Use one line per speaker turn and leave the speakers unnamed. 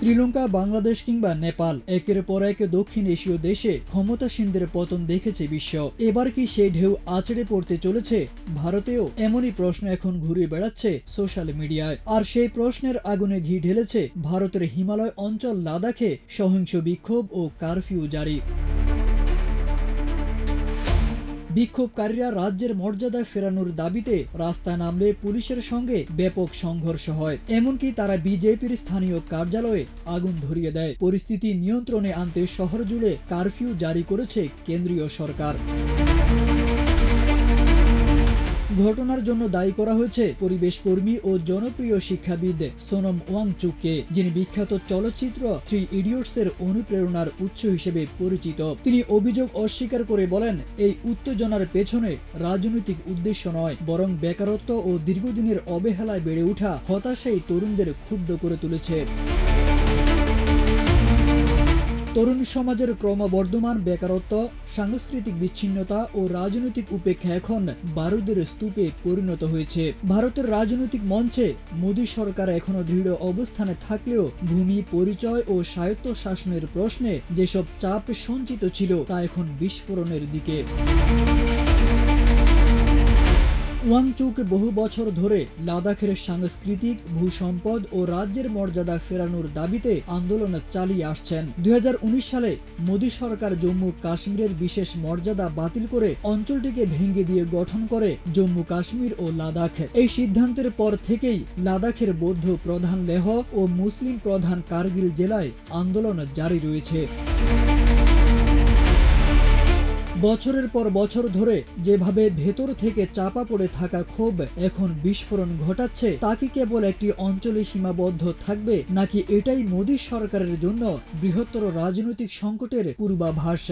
শ্রীলঙ্কা, বাংলাদেশ কিংবা নেপাল, একের পর এক দক্ষিণ এশীয় দেশে ক্ষমতাসীনদের পতন দেখেছে বিশ্ব। এবার কি সেই ঢেউ আছড়ে পড়তে চলেছে ভারতেও? এমনই প্রশ্ন এখন ঘুরে বেড়াচ্ছে সোশ্যাল মিডিয়ায়। আর সেই প্রশ্নের আগুনে ঘি ঢেলেছে ভারতের হিমালয় অঞ্চল লাদাখে সহিংস বিক্ষোভ ও কারফিউ জারি। বিক্ষোভকারীরা রাজ্যের মর্যাদা ফেরানোর দাবিতে রাস্তায় নামলে পুলিশের সঙ্গে ব্যাপক সংঘর্ষ হয়। এমনকি তারা বিজেপির স্থানীয় কার্যালয়ে আগুন ধরিয়ে দেয়। পরিস্থিতি নিয়ন্ত্রণে আনতে শহর জুড়ে কারফিউ জারি করেছে কেন্দ্রীয় সরকার। ঘটনার জন্য দায়ী করা হয়েছে পরিবেশ কর্মী ও জনপ্রিয় শিক্ষাবিদ সোনম ওয়াংচুককে, যিনি বিখ্যাত চলচ্চিত্র 3 ইডিয়টসের অনুপ্রেরণার উৎস হিসেবে পরিচিত। তিনি অভিযোগ অস্বীকার করে বলেন, এই উত্তেজনার পেছনে রাজনৈতিক উদ্দেশ্য নয়, বরং বেকারত্ব ও দীর্ঘদিনের অবহেলায় বেড়ে ওঠা হতাশাই তরুণদের ক্ষুব্ধ করে তুলেছে। তরুণ সমাজের ক্রমবর্ধমান বেকারত্ব, সাংস্কৃতিক বিচ্ছিন্নতা ও রাজনৈতিক উপেক্ষা এখন বারুদের স্তূপে পরিণত হয়েছে। ভারতের রাজনৈতিক মঞ্চে মোদী সরকার এখনো দৃঢ় অবস্থানে থাকলেও ভূমি, পরিচয় ও স্বায়ত্তশাসনের প্রশ্নে যেসব চাপ সঞ্চিত ছিল তা এখন বিস্ফোরণের দিকে। ওয়াংচুক বহু বছর ধরে লাদাখের সাংস্কৃতিক, ভূসম্পদ ও রাজ্যের মর্যাদা ফেরানোর দাবিতে আন্দোলন চালিয়ে আসছেন। 2019 সালে মোদী সরকার জম্মু কাশ্মীরের বিশেষ মর্যাদা বাতিল করে অঞ্চলটিকে ভেঙে দিয়ে গঠন করে জম্মু কাশ্মীর ও লাদাখ। এই সিদ্ধান্তের পর থেকেই লাদাখের বৌদ্ধ প্রধান লেহ ও মুসলিম প্রধান কার্গিল জেলায় আন্দোলন জারি রয়েছে। বছরের পর বছর ধরে যেভাবে ভেতর থেকে চাপা পড়ে থাকা ক্ষোভ এখন বিস্ফোরণ ঘটাচ্ছে, তা কি কেবল একটি অঞ্চলে সীমাবদ্ধ থাকবে, নাকি এটাই মোদী সরকারের জন্য বৃহত্তর রাজনৈতিক সংকটের পূর্বাভাস?